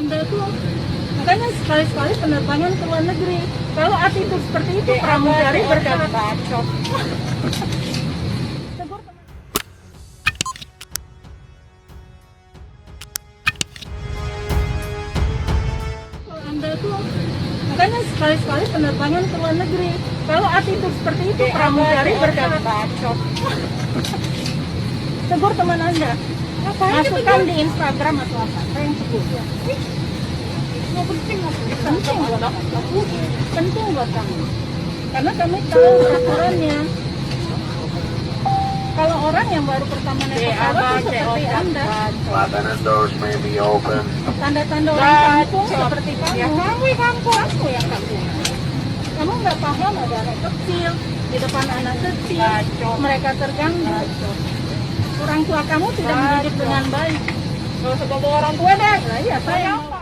Anda tuh makanya sekali-sekali penerbangan ke luar negeri. Kalau attitude seperti itu pramugari berkata. Tegur teman. Kalau Anda tuh makanya sekali-sekali penerbangan ke luar negeri. Kalau attitude seperti itu pramugari berkata. Tegur teman Anda. Masukkan di Instagram atau apa? Saya yang sebut. Nggak penting buat aku. Penting buat kamu. Karena kami tahu peraturannya. Kalau orang yang baru pertama naik pesawat itu seperti Anda. Weapon doors may be open. Tanda-tanda orang kampung seperti kamu. Ya kamu yang kampung. Kamu nggak paham ada anak kecil di depan anak kecil. Mereka terganggu. Orang tua kamu tidak mendidik dengan baik. Kalau sebagai orang tua deh, nah, iya saya apa?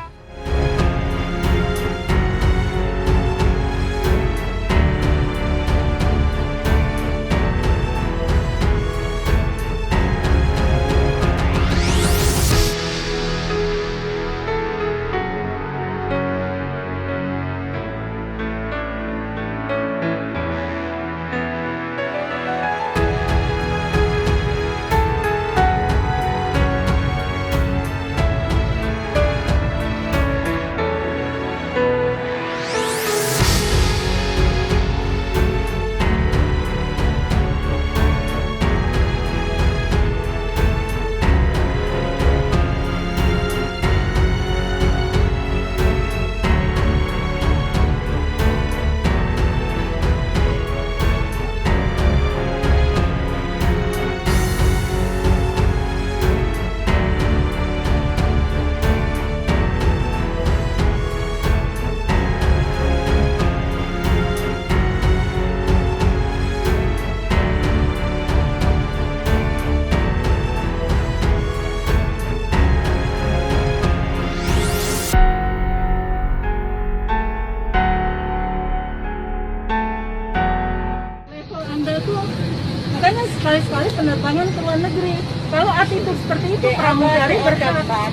Anda tuh makanya sekali-sekali penerbangan ke luar negeri. Kalau attitude seperti itu pramugari berkata.